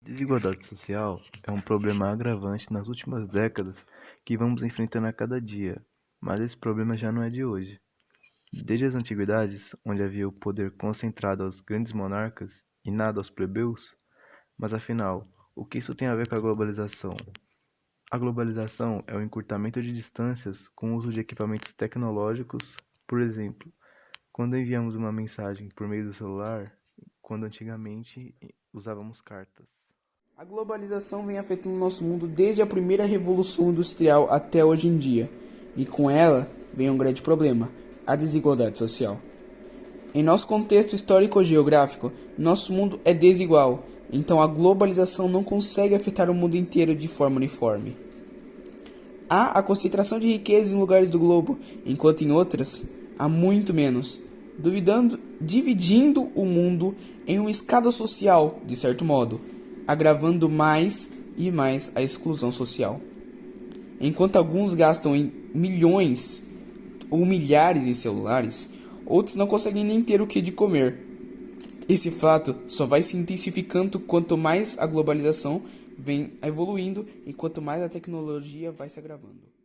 Desigualdade social é um problema agravante nas últimas décadas que vamos enfrentando a cada dia, mas esse problema já não é de hoje. Desde as antiguidades, onde havia o poder concentrado aos grandes monarcas e nada aos plebeus, mas afinal, o que isso tem a ver com a globalização? A globalização é o encurtamento de distâncias com o uso de equipamentos tecnológicos, por exemplo, quando enviamos uma mensagem por meio do celular, quando antigamente usávamos cartas. A globalização vem afetando o nosso mundo desde a primeira revolução industrial até hoje em dia, e com ela vem um grande problema: a desigualdade social. Em nosso contexto histórico-geográfico, nosso mundo é desigual, então a globalização não consegue afetar o mundo inteiro de forma uniforme. Há a concentração de riquezas em lugares do globo, enquanto em outras há muito menos, dividindo o mundo em uma escada social, de certo modo, agravando mais e mais a exclusão social. Enquanto alguns gastam em milhões ou milhares em celulares, outros não conseguem nem ter o que de comer. Esse fato só vai se intensificando quanto mais a globalização vem evoluindo e quanto mais a tecnologia vai se agravando.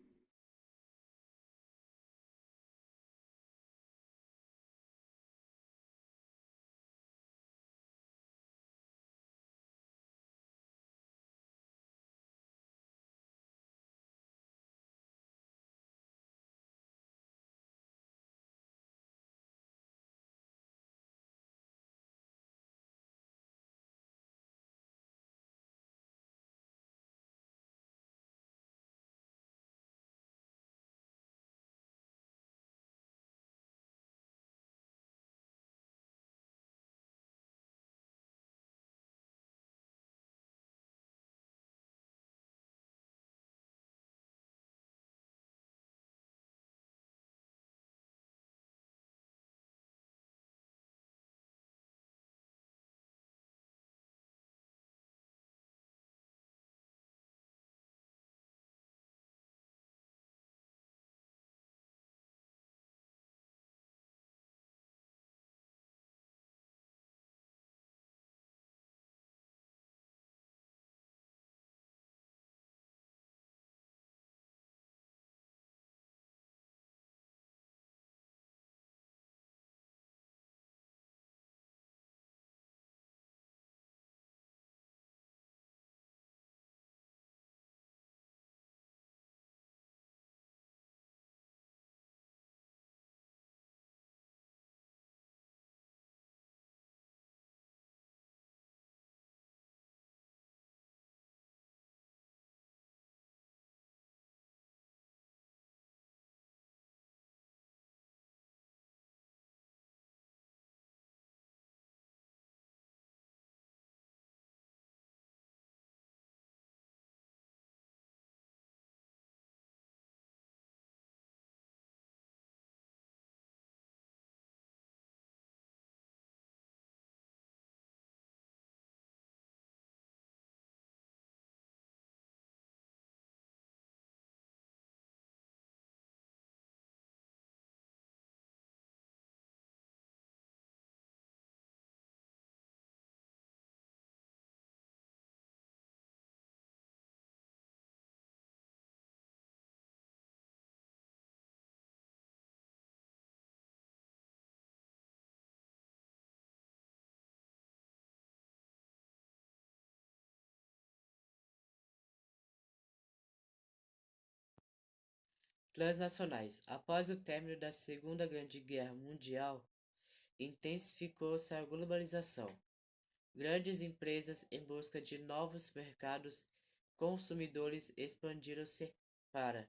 Transnacionais. Após o término da Segunda Grande Guerra Mundial, intensificou-se a globalização. Grandes empresas em busca de novos mercados consumidores expandiram-se para,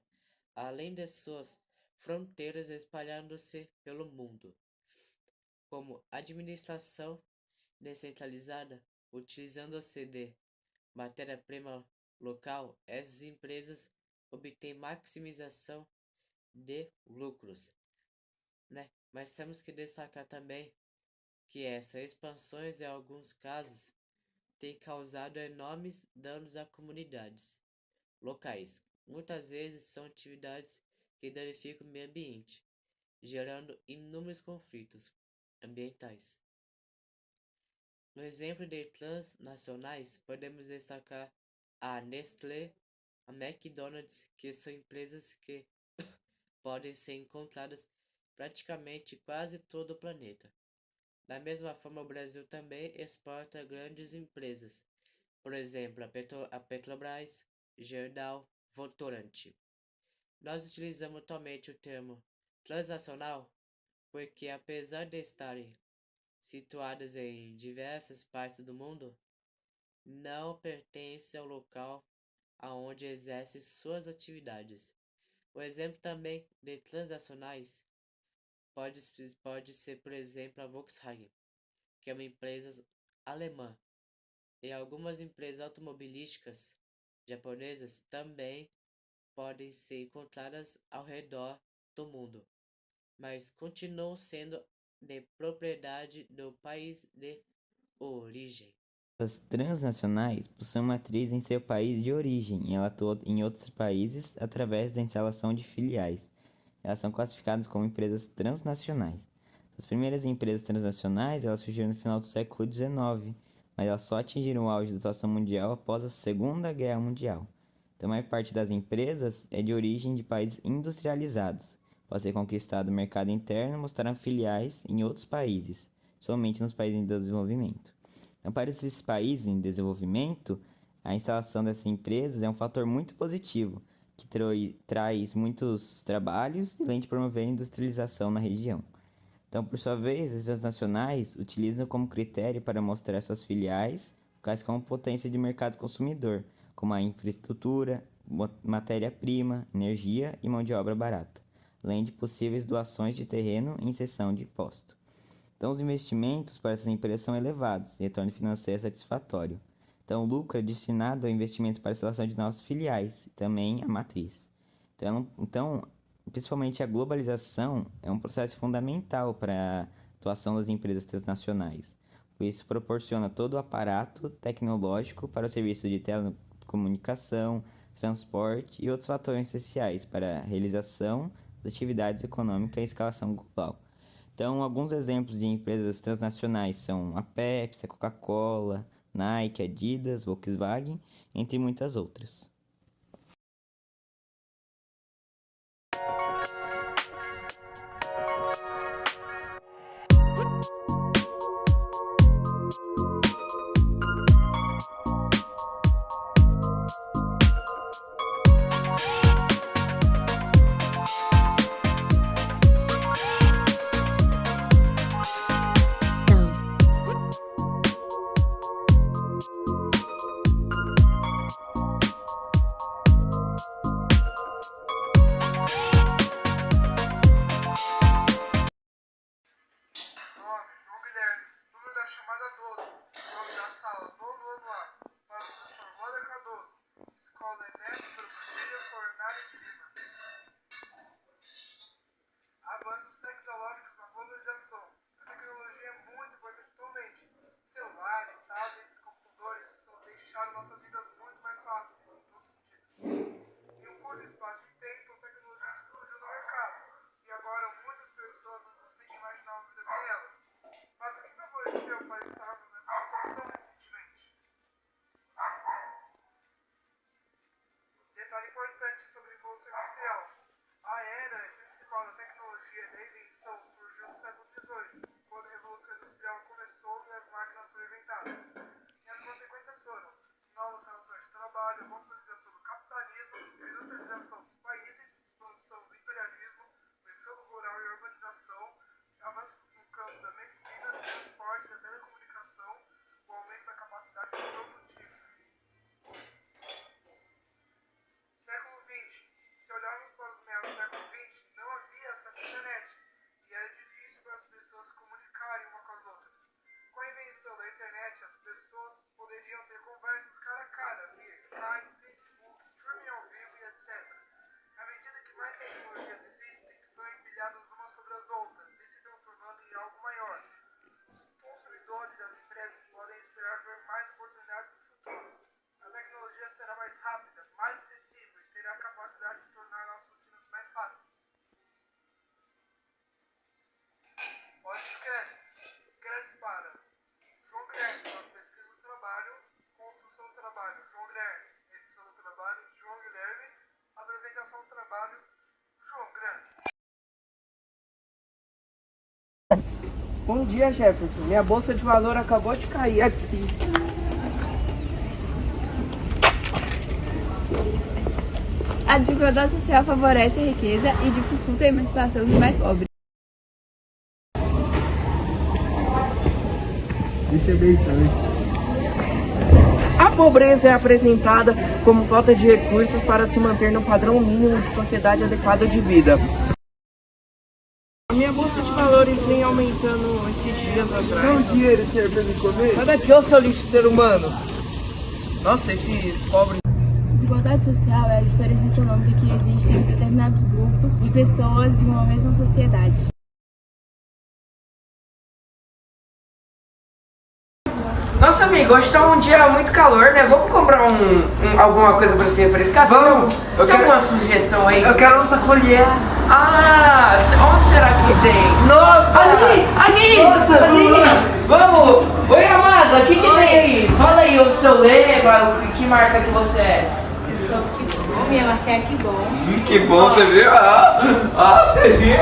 além de suas fronteiras, espalhando-se pelo mundo, como administração descentralizada, utilizando-se de matéria-prima local, essas empresas obtêm maximização de lucros, né? Mas temos que destacar também que essas expansões, em alguns casos, têm causado enormes danos a comunidades locais. Muitas vezes são atividades que danificam o meio ambiente, gerando inúmeros conflitos ambientais. No exemplo de transnacionais, podemos destacar a Nestlé, a McDonald's, que são empresas que podem ser encontradas praticamente quase todo o planeta. Da mesma forma, o Brasil também exporta grandes empresas, por exemplo, a Petrobras, Gerdau, Votorantim. Nós utilizamos atualmente o termo transnacional porque, apesar de estarem situadas em diversas partes do mundo, não pertence ao local aonde exerce suas atividades. O exemplo também de transacionais pode ser, por exemplo, a Volkswagen, que é uma empresa alemã, e algumas empresas automobilísticas japonesas também podem ser encontradas ao redor do mundo, mas continuam sendo de propriedade do país de origem. As transnacionais possuem matriz em seu país de origem e ela atua em outros países através da instalação de filiais. Elas são classificadas como empresas transnacionais. As primeiras empresas transnacionais elas surgiram no final do século XIX, mas elas só atingiram o auge da atuação mundial após a Segunda Guerra Mundial. Então, a maior parte das empresas é de origem de países industrializados. Após ter conquistado o mercado interno, mostraram filiais em outros países, somente nos países em desenvolvimento. Então, para esses países em desenvolvimento, a instalação dessas empresas é um fator muito positivo, que traz muitos trabalhos e além de promover a industrialização na região. Então, por sua vez, as transnacionais utilizam como critério para mostrar suas filiais quais como potência de mercado consumidor, como a infraestrutura, matéria-prima, energia e mão de obra barata, além de possíveis doações de terreno e isenção de imposto. Então, os investimentos para essas empresas são elevados e retorno financeiro satisfatório. Então, o lucro é destinado a investimentos para a instalação de novas filiais e também a matriz. Então, principalmente a globalização é um processo fundamental para a atuação das empresas transnacionais. Por isso, proporciona todo o aparato tecnológico para o serviço de telecomunicação, transporte e outros fatores essenciais para a realização das atividades econômicas em escalação global. Então, alguns exemplos de empresas transnacionais são a Pepsi, a Coca-Cola, Nike, Adidas, Volkswagen, entre muitas outras. Nome: João Guilherme. Número da chamada: 12. Nome da sala: nono ano A. Para o professor Wander Cardoso. Escola ENEP, número Padilha, Fornari de Lima. Avanços tecnológicos na globalização. A tecnologia é muito importante atualmente. Celulares, tablets, computadores deixaram nossas vidas muito mais fáceis em todos os sentidos. Em um curto espaço de tempo, a tecnologia explodiu no mercado e agora muitas pessoas não conseguem imaginar uma vida sem ela. Mas o que favoreceu para estarmos nessa situação recentemente? Detalhe importante sobre a Revolução Industrial. A era principal da tecnologia da invenção surgiu no século XVIII, quando a Revolução Industrial começou e as máquinas foram inventadas. E as consequências foram novas relações de trabalho, a consolidação do capitalismo, a industrialização dos países, expansão do imperialismo, o êxodo rural e urbanização, avanços no campo da medicina, do transporte, da telecomunicação, o aumento da capacidade produtiva. Século XX. Se olharmos para os meados do século XX, não havia acesso à internet e era difícil para as pessoas se comunicarem uma com as outras. Com a invenção da internet, as pessoas poderiam ter conversas cara a cara via Skype, Facebook, streaming ao vivo e etc. À medida que mais tecnologias existem, são empilhadas umas sobre as outras e se transformando em algo maior. Os consumidores e as empresas podem esperar ver mais oportunidades no futuro. A tecnologia será mais rápida, mais acessível e terá a capacidade de tornar nossas rotinas mais fáceis. Olha os créditos. Créditos para João Guilherme, dedicação ao trabalho, João Grande. Bom dia, Jefferson. Minha bolsa de valor acabou de cair aqui. A desigualdade social favorece a riqueza e dificulta a emancipação dos mais pobres. A pobreza é apresentada como falta de recursos para se manter no padrão mínimo de sociedade adequada de vida. A minha bolsa de valores vem aumentando esses dias atrás. Não, dinheiro serve pra me comer? Sai daqui, ô seu lixo ser humano! Nossa, esses pobres... Desigualdade social é a diferença econômica que existe entre determinados grupos de pessoas de uma mesma sociedade. Nossa, amigo, hoje tá um dia muito calor, né? Vamos comprar alguma coisa pra se refrescar? Vamos! Tem alguma sugestão aí? Eu quero um sacolher. Ah, onde será que tem? Nossa! Ali! Nossa, ali! Vamos! Oi, amada, o que tem aí? Fala aí o seu lema, que marca que você é? Eu sou o Que Bom, minha marca é Que Bom. Que bom, você viu? Você viu?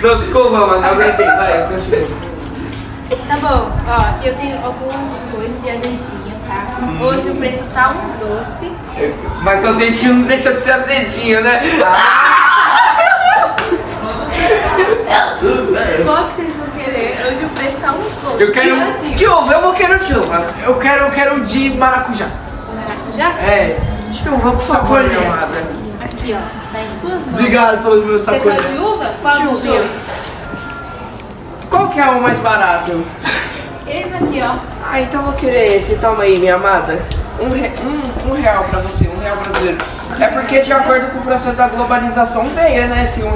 Não, desculpa, mano, não aguentei, vai, continua. Tá bom, ó, aqui eu tenho algumas coisas de azedinho, tá? Hoje o preço tá um doce. Mas seu dentinho não deixa de ser azedinho, né? Qual que vocês vão querer? Hoje o preço tá um doce. Eu quero de uva, eu vou querer de uva. Eu quero de maracujá. Maracujá? É, de uva, por favor, minha amada. Aqui, ó, tá em suas mãos. Obrigado pelos meus Você sacolhos. quer de uva? Qual dos uvinha. dois? Qual que é o mais barato? Esse aqui, ó. Ah, então eu vou querer esse. Toma aí, minha amada. Um real pra você, R$1 brasileiro. É porque de acordo com o processo da globalização veio, né, esse R$1.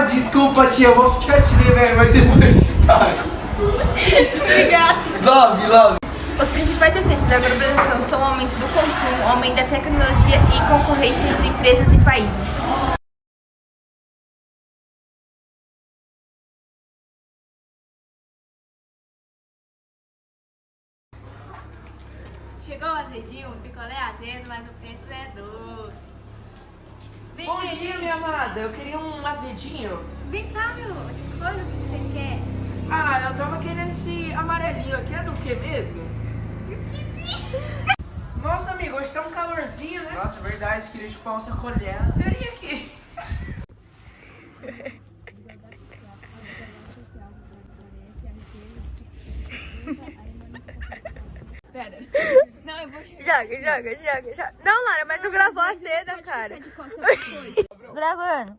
Desculpa, tia, eu vou ficar te devendo, mas depois te pago. Obrigada. Love. Os principais efeitos da globalização são o aumento do consumo, o aumento da tecnologia e concorrência entre empresas e países. Chegou o azedinho, o picolé é azedo, mas o preço é doce. Vem, Bom dia, minha amada. Eu queria um azedinho. Vem cá, meu. Escolha o que você quer. Ah, eu tava querendo esse amarelinho aqui. É do que mesmo? Esqueci. Nossa, amigo, hoje tá um calorzinho, né? Nossa, verdade, queria chupar um sacolher. Seria aqui. Pera. Não, eu vou Joga. Não, Lara, mas tu gravou a cena, cara. Gravando.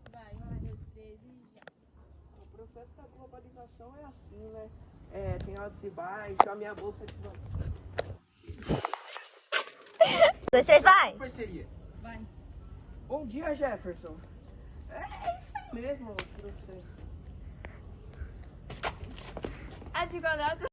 O processo da globalização é assim, né? É, tem altos e baixos, a minha bolsa de valor. Vocês vai? Parceria. Bom dia, Jefferson. É isso aí mesmo, professor. A desigualdade.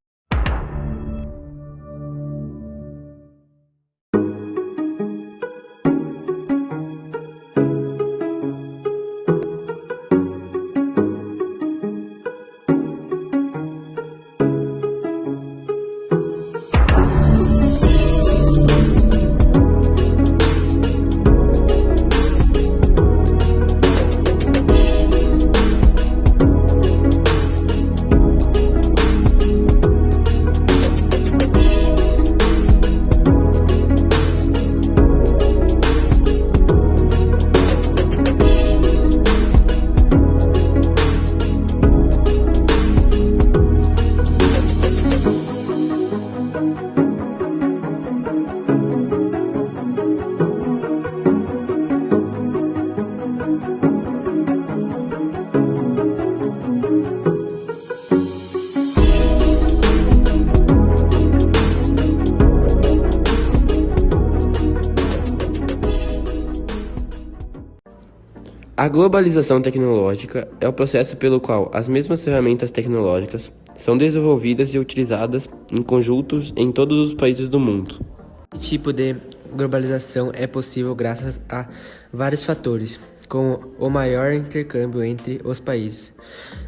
A globalização tecnológica é o processo pelo qual as mesmas ferramentas tecnológicas são desenvolvidas e utilizadas em conjuntos em todos os países do mundo. Esse tipo de globalização é possível graças a vários fatores, como o maior intercâmbio entre os países,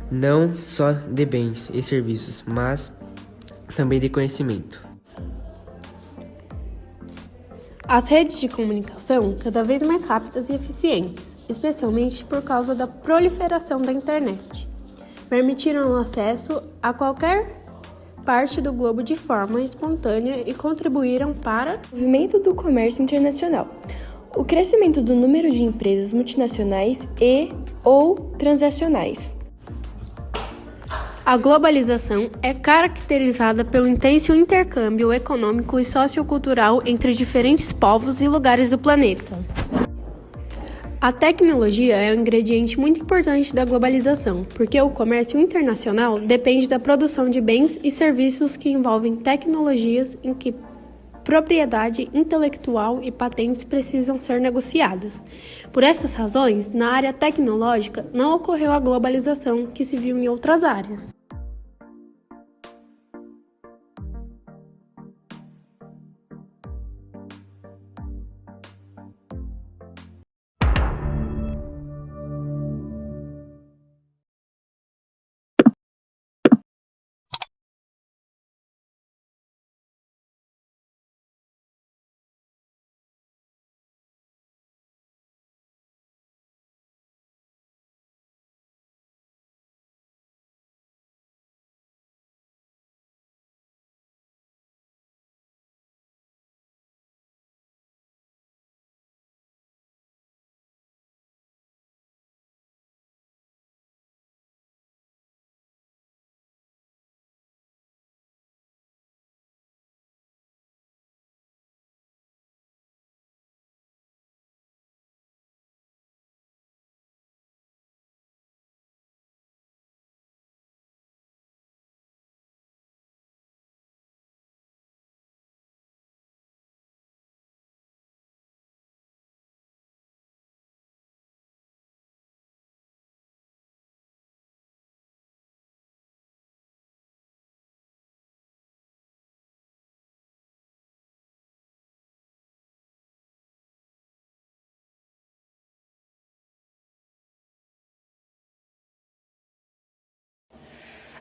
não só de bens e serviços, mas também de conhecimento. As redes de comunicação cada vez mais rápidas e eficientes, especialmente por causa da proliferação da internet, permitiram o acesso a qualquer parte do globo de forma espontânea e contribuíram para o movimento do comércio internacional, o crescimento do número de empresas multinacionais ou transacionais. A globalização é caracterizada pelo intenso intercâmbio econômico e sociocultural entre diferentes povos e lugares do planeta. A tecnologia é um ingrediente muito importante da globalização, porque o comércio internacional depende da produção de bens e serviços que envolvem tecnologias em que propriedade intelectual e patentes precisam ser negociadas. Por essas razões, na área tecnológica não ocorreu a globalização que se viu em outras áreas.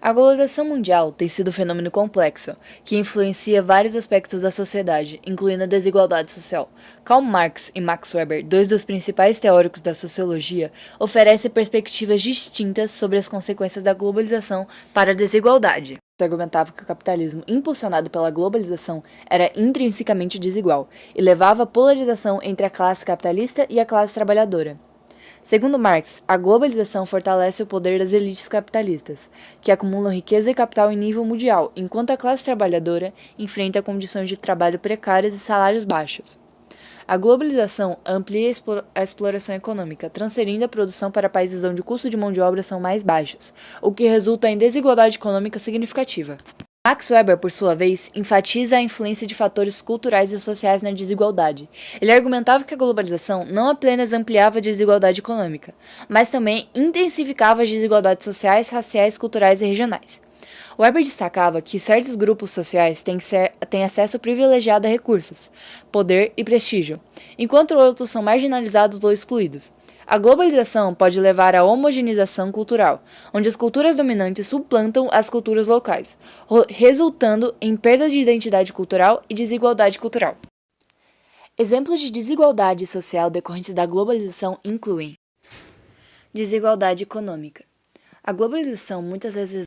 A globalização mundial tem sido um fenômeno complexo, que influencia vários aspectos da sociedade, incluindo a desigualdade social. Karl Marx e Max Weber, dois dos principais teóricos da sociologia, oferecem perspectivas distintas sobre as consequências da globalização para a desigualdade. Argumentava que o capitalismo, impulsionado pela globalização, era intrinsecamente desigual e levava à polarização entre a classe capitalista e a classe trabalhadora. Segundo Marx, a globalização fortalece o poder das elites capitalistas, que acumulam riqueza e capital em nível mundial, enquanto a classe trabalhadora enfrenta condições de trabalho precárias e salários baixos. A globalização amplia a exploração econômica, transferindo a produção para países onde o custo de mão de obra são mais baixos, o que resulta em desigualdade econômica significativa. Max Weber, por sua vez, enfatiza a influência de fatores culturais e sociais na desigualdade. Ele argumentava que a globalização não apenas ampliava a desigualdade econômica, mas também intensificava as desigualdades sociais, raciais, culturais e regionais. Weber destacava que certos grupos sociais têm acesso privilegiado a recursos, poder e prestígio, enquanto outros são marginalizados ou excluídos. A globalização pode levar à homogeneização cultural, onde as culturas dominantes suplantam as culturas locais, resultando em perda de identidade cultural e desigualdade cultural. Exemplos de desigualdade social decorrentes da globalização incluem desigualdade econômica. A globalização muitas vezes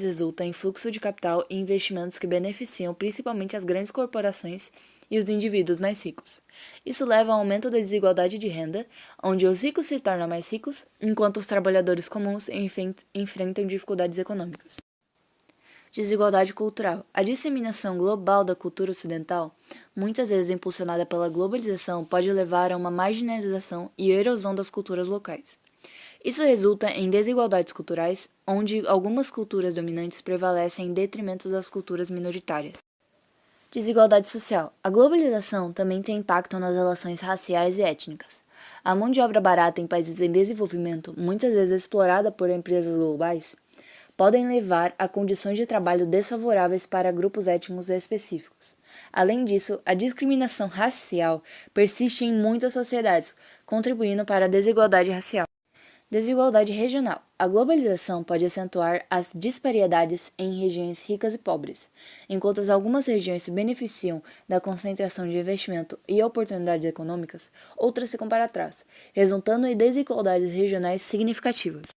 resulta em fluxo de capital e investimentos que beneficiam principalmente as grandes corporações e os indivíduos mais ricos. Isso leva ao aumento da desigualdade de renda, onde os ricos se tornam mais ricos, enquanto os trabalhadores comuns enfrentam dificuldades econômicas. Desigualdade cultural. A disseminação global da cultura ocidental, muitas vezes impulsionada pela globalização, pode levar a uma marginalização e erosão das culturas locais. Isso resulta em desigualdades culturais, onde algumas culturas dominantes prevalecem em detrimento das culturas minoritárias. Desigualdade social. A globalização também tem impacto nas relações raciais e étnicas. A mão de obra barata em países em desenvolvimento, muitas vezes explorada por empresas globais, podem levar a condições de trabalho desfavoráveis para grupos étnicos específicos. Além disso, a discriminação racial persiste em muitas sociedades, contribuindo para a desigualdade racial. Desigualdade regional. A globalização pode acentuar as disparidades em regiões ricas e pobres. Enquanto algumas regiões se beneficiam da concentração de investimento e oportunidades econômicas, outras ficam para trás, resultando em desigualdades regionais significativas.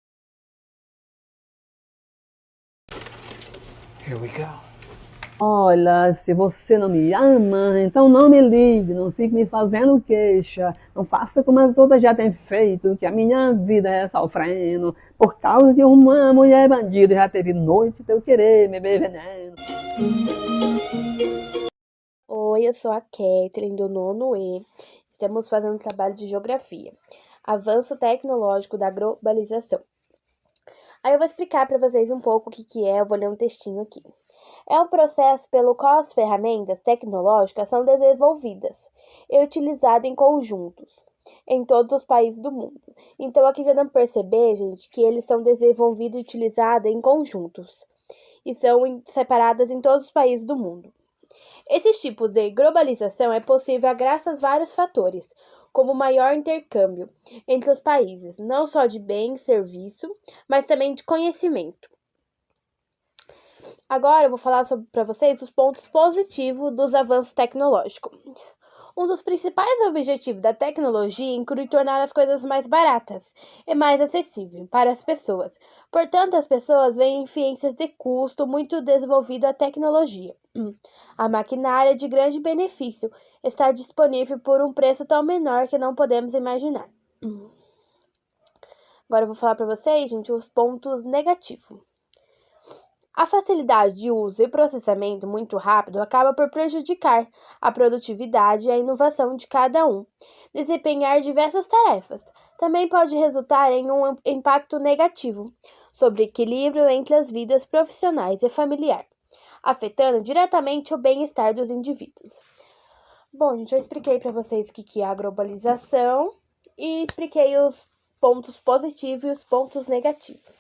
Here we go. Olha, se você não me ama, então não me ligue, não fique me fazendo queixa, não faça como as outras já têm feito, que a minha vida é sofrendo, por causa de uma mulher bandida, já teve noite de eu querer beber veneno. Oi, eu sou a Kathleen, do 9º E. Estamos fazendo um trabalho de geografia. Avanço tecnológico da globalização. Aí eu vou explicar para vocês um pouco o que é, eu vou ler um textinho aqui. É um processo pelo qual as ferramentas tecnológicas são desenvolvidas e utilizadas em conjuntos em todos os países do mundo. Então aqui já dá para perceber, gente, que eles são desenvolvidos e utilizados em conjuntos e são separadas em todos os países do mundo. Esse tipo de globalização é possível graças a vários fatores, como maior intercâmbio entre os países, não só de bens e serviços, mas também de conhecimento. Agora eu vou falar para vocês os pontos positivos dos avanços tecnológicos. Um dos principais objetivos da tecnologia inclui tornar as coisas mais baratas e mais acessíveis para as pessoas. Portanto, as pessoas veem eficiências de custo muito desenvolvido à tecnologia. A maquinária de grande benefício está disponível por um preço tão menor que não podemos imaginar. Agora eu vou falar para vocês, gente, os pontos negativos. A facilidade de uso e processamento muito rápido acaba por prejudicar a produtividade e a inovação de cada um. Desempenhar diversas tarefas também pode resultar em um impacto negativo sobre o equilíbrio entre as vidas profissionais e familiar, afetando diretamente o bem-estar dos indivíduos. Bom, gente, eu expliquei para vocês o que é a globalização e expliquei os pontos positivos e os pontos negativos.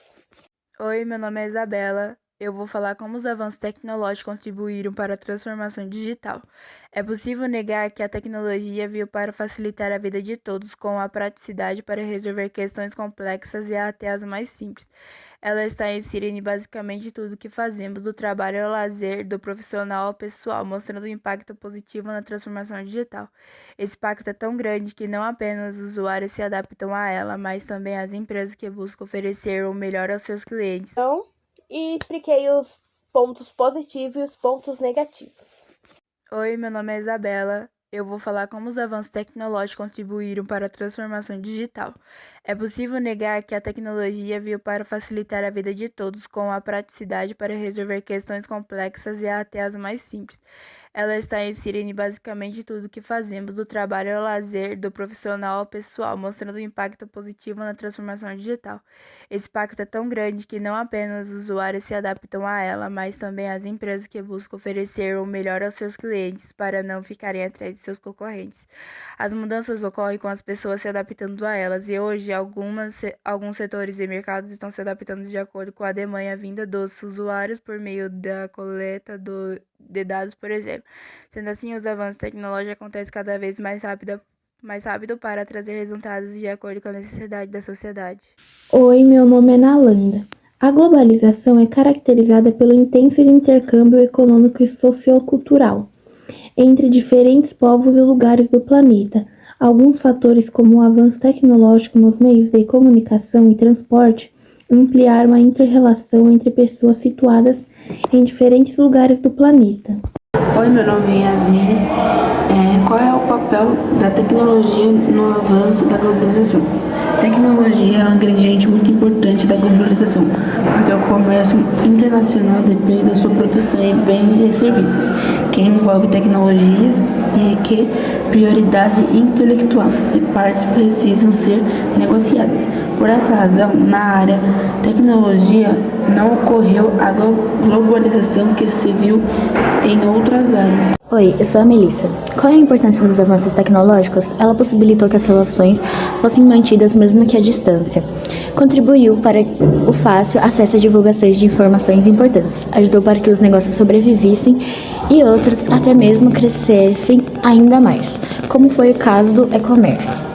Oi, meu nome é Isabela. Eu vou falar como os avanços tecnológicos contribuíram para a transformação digital. É possível negar que a tecnologia veio para facilitar a vida de todos, com a praticidade para resolver questões complexas e até as mais simples. Ela está inserida em basicamente tudo o que fazemos, do trabalho ao lazer, do profissional ao pessoal, mostrando um impacto positivo na transformação digital. Esse impacto é tão grande que não apenas os usuários se adaptam a ela, mas também as empresas que buscam oferecer o melhor aos seus clientes. E expliquei os pontos positivos e os pontos negativos. Oi, meu nome é Isabela. Eu vou falar como os avanços tecnológicos contribuíram para a transformação digital. É possível negar que a tecnologia veio para facilitar a vida de todos, com a praticidade para resolver questões complexas e até as mais simples. Ela está inserida em basicamente tudo o que fazemos, do trabalho ao lazer, do profissional ao pessoal, mostrando um impacto positivo na transformação digital. Esse impacto é tão grande que não apenas os usuários se adaptam a ela, mas também as empresas que buscam oferecer o melhor aos seus clientes para não ficarem atrás de seus concorrentes. As mudanças ocorrem com as pessoas se adaptando a elas, e hoje alguns setores e mercados estão se adaptando de acordo com a demanda e a vinda dos usuários por meio da coleta de dados, por exemplo. Sendo assim, os avanços tecnológicos acontecem cada vez mais rápido para trazer resultados de acordo com a necessidade da sociedade. Oi, meu nome é Nalanda. A globalização é caracterizada pelo intenso intercâmbio econômico e sociocultural entre diferentes povos e lugares do planeta. Alguns fatores, como o avanço tecnológico nos meios de comunicação e transporte, ampliaram a inter-relação entre pessoas situadas em diferentes lugares do planeta. Oi, meu nome é Yasmin. Qual é o papel da tecnologia no avanço da globalização? Tecnologia é um ingrediente muito importante da globalização, porque o comércio internacional depende da sua produção de bens e serviços, que envolve tecnologias e requer prioridade intelectual, e partes precisam ser negociadas. Por essa razão, na área tecnologia não ocorreu a globalização que se viu em outras áreas. Oi, eu sou a Melissa. Qual é a importância dos avanços tecnológicos? Ela possibilitou que as relações fossem mantidas mesmo que à distância. Contribuiu para o fácil acesso a divulgações de informações importantes. Ajudou para que os negócios sobrevivessem e outros até mesmo crescessem ainda mais, como foi o caso do e-commerce.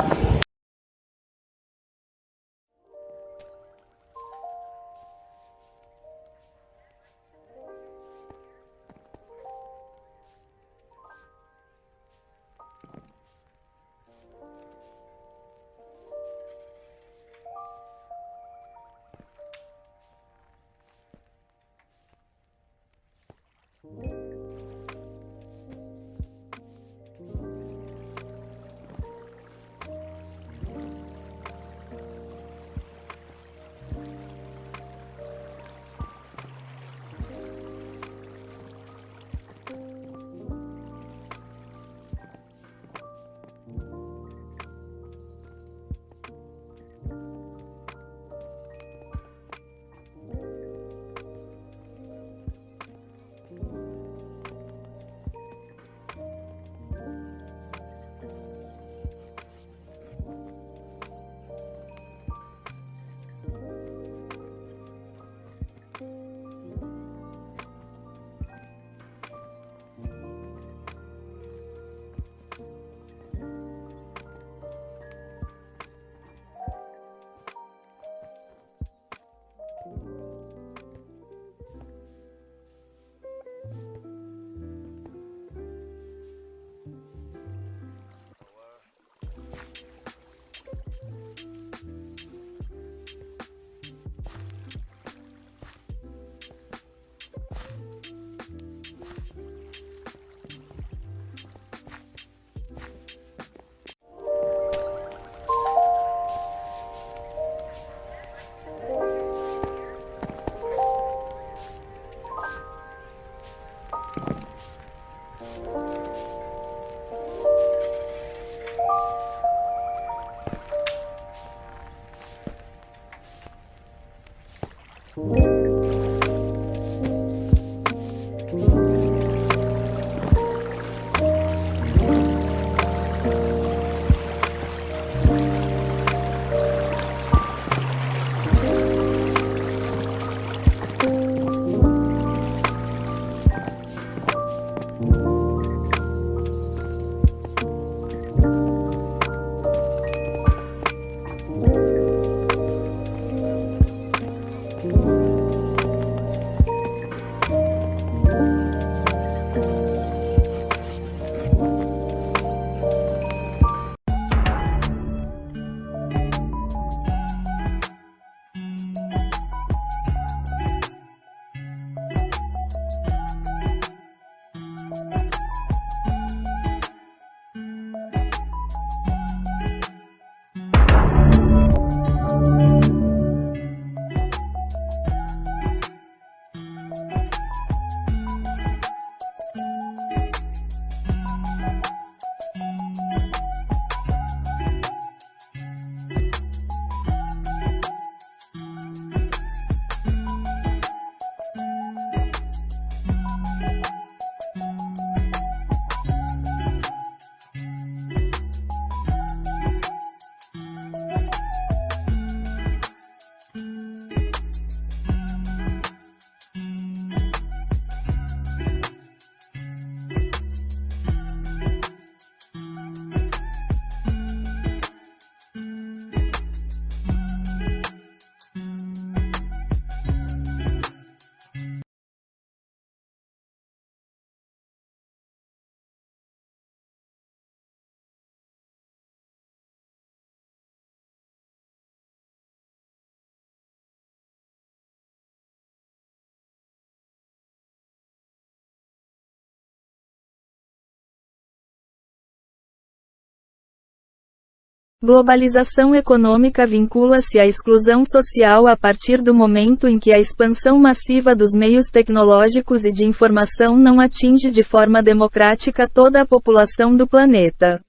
Globalização econômica vincula-se à exclusão social a partir do momento em que a expansão massiva dos meios tecnológicos e de informação não atinge de forma democrática toda a população do planeta,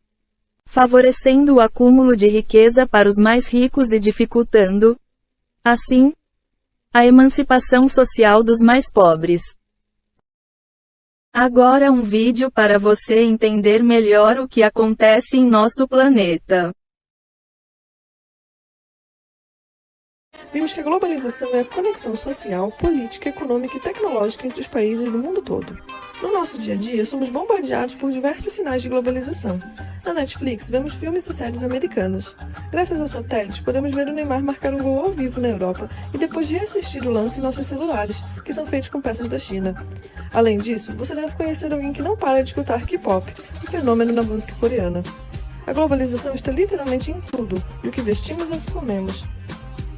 favorecendo o acúmulo de riqueza para os mais ricos e dificultando, assim, a emancipação social dos mais pobres. Agora um vídeo para você entender melhor o que acontece em nosso planeta. Vimos que a globalização é a conexão social, política, econômica e tecnológica entre os países do mundo todo. No nosso dia a dia, somos bombardeados por diversos sinais de globalização. Na Netflix, vemos filmes e séries americanas. Graças aos satélites, podemos ver o Neymar marcar um gol ao vivo na Europa e depois reassistir o lance em nossos celulares, que são feitos com peças da China. Além disso, você deve conhecer alguém que não para de escutar K-pop, o fenômeno da música coreana. A globalização está literalmente em tudo, do que vestimos ao que comemos.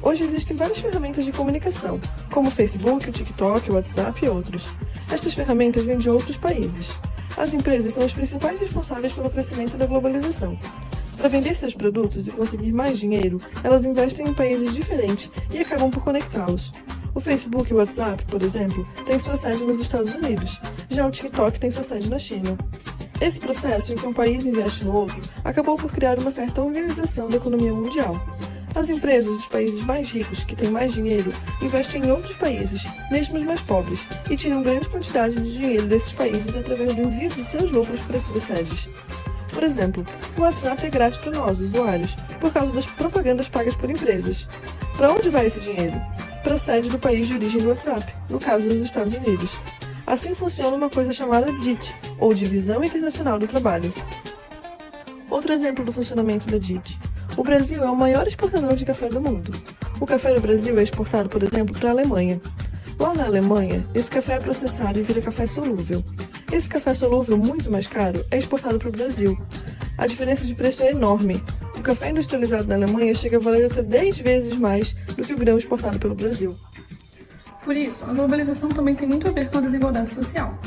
Hoje existem várias ferramentas de comunicação, como o Facebook, o TikTok, o WhatsApp e outros. Estas ferramentas vêm de outros países. As empresas são as principais responsáveis pelo crescimento da globalização. Para vender seus produtos e conseguir mais dinheiro, elas investem em países diferentes e acabam por conectá-los. O Facebook e o WhatsApp, por exemplo, têm sua sede nos Estados Unidos, já o TikTok tem sua sede na China. Esse processo em que um país investe no outro acabou por criar uma certa organização da economia mundial. As empresas dos países mais ricos, que têm mais dinheiro, investem em outros países, mesmo os mais pobres, e tiram grande quantidade de dinheiro desses países através do envio de seus lucros para suas sedes. Por exemplo, o WhatsApp é grátis para nós, usuários, por causa das propagandas pagas por empresas. Para onde vai esse dinheiro? Para a sede do país de origem do WhatsApp, no caso dos Estados Unidos. Assim funciona uma coisa chamada DIT, ou Divisão Internacional do Trabalho. Outro exemplo do funcionamento da DIT. O Brasil é o maior exportador de café do mundo. O café do Brasil é exportado, por exemplo, para a Alemanha. Lá na Alemanha, esse café é processado e vira café solúvel. Esse café solúvel, muito mais caro, é exportado para o Brasil. A diferença de preço é enorme. O café industrializado na Alemanha chega a valer até 10 vezes mais do que o grão exportado pelo Brasil. Por isso, a globalização também tem muito a ver com a desigualdade social.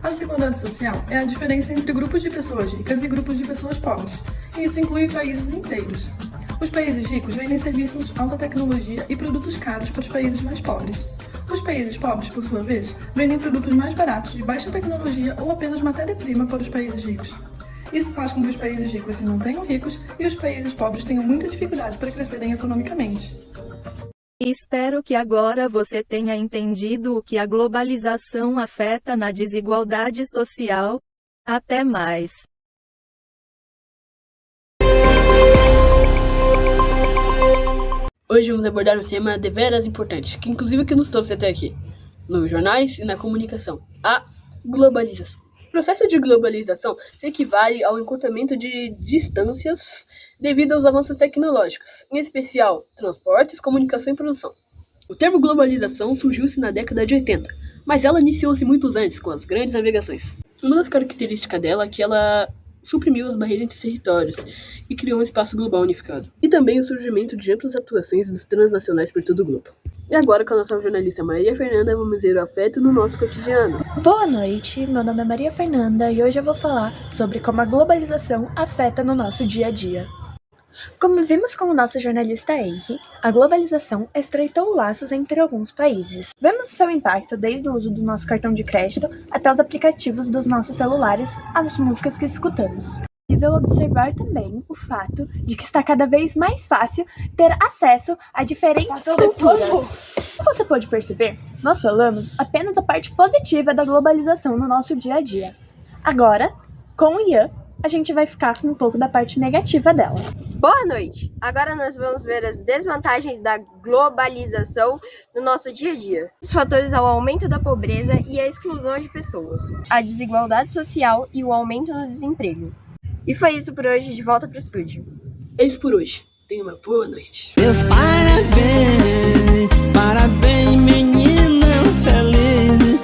A desigualdade social é a diferença entre grupos de pessoas ricas e grupos de pessoas pobres, e isso inclui países inteiros. Os países ricos vendem serviços, alta tecnologia e produtos caros para os países mais pobres. Os países pobres, por sua vez, vendem produtos mais baratos, de baixa tecnologia ou apenas matéria-prima para os países ricos. Isso faz com que os países ricos se mantenham ricos e os países pobres tenham muita dificuldade para crescerem economicamente. Espero que agora você tenha entendido o que a globalização afeta na desigualdade social. Até mais. Hoje vamos abordar um tema deveras importante, que inclusive que nos trouxe até aqui, nos jornais e na comunicação, a globalização. O processo de globalização se equivale ao encurtamento de distâncias devido aos avanços tecnológicos, em especial transportes, comunicação e produção. O termo globalização surgiu-se na década de 80, mas ela iniciou-se muito antes, com as grandes navegações. Uma das características dela é que ela suprimiu as barreiras entre territórios e criou um espaço global unificado. E também o surgimento de amplas atuações dos transnacionais por todo o globo. E agora, com a nossa jornalista Maria Fernanda, vamos ver o afeto no nosso cotidiano. Boa noite, meu nome é Maria Fernanda e hoje eu vou falar sobre como a globalização afeta no nosso dia a dia. Como vimos com o nosso jornalista Henry, a globalização estreitou laços entre alguns países. Vemos o seu impacto desde o uso do nosso cartão de crédito até os aplicativos dos nossos celulares, às músicas que escutamos. É possível observar também o fato de que está cada vez mais fácil ter acesso a diferentes culturas. Como você pode perceber, nós falamos apenas a parte positiva da globalização no nosso dia a dia. Agora, com o Ian, a gente vai ficar com um pouco da parte negativa dela. Boa noite! Agora nós vamos ver as desvantagens da globalização no nosso dia a dia. Os fatores ao aumento da pobreza e a exclusão de pessoas, a desigualdade social e o aumento do desemprego. E foi isso por hoje, de volta para o estúdio. É isso por hoje. Tenha uma boa noite. Meus parabéns, parabéns menina feliz.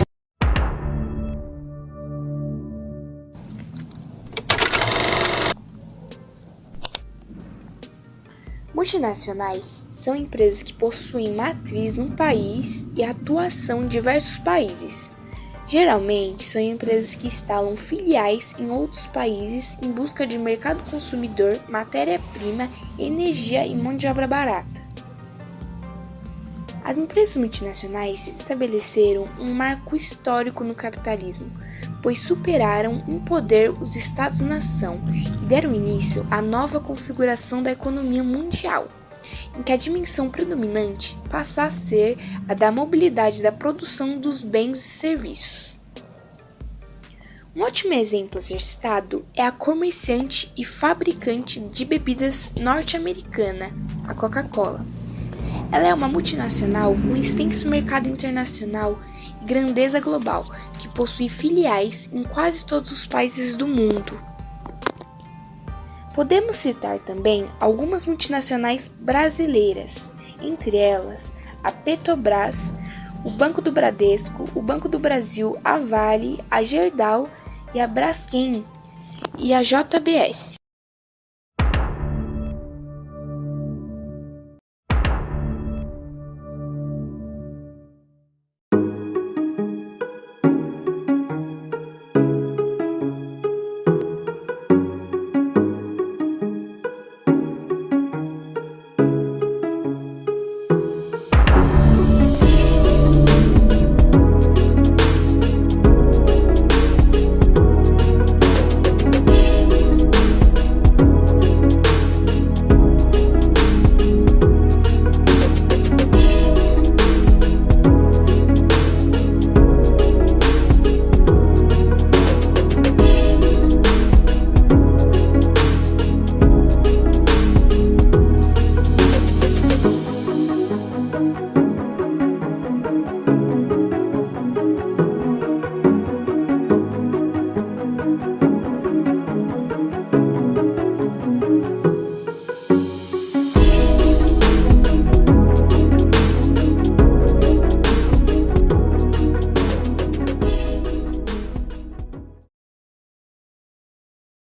Multinacionais são empresas que possuem matriz num país e atuação em diversos países. Geralmente, são empresas que instalam filiais em outros países em busca de mercado consumidor, matéria-prima, energia e mão de obra barata. As empresas multinacionais estabeleceram um marco histórico no capitalismo, pois superaram em poder os Estados-nação e deram início à nova configuração da economia mundial, em que a dimensão predominante passa a ser a da mobilidade da produção dos bens e serviços. Um ótimo exemplo a ser citado é a comerciante e fabricante de bebidas norte-americana, a Coca-Cola. Ela é uma multinacional com extenso mercado internacional e grandeza global, que possui filiais em quase todos os países do mundo. Podemos citar também algumas multinacionais brasileiras, entre elas a Petrobras, o Banco do Bradesco, o Banco do Brasil, a Vale, a Gerdau e a Braskem e a JBS.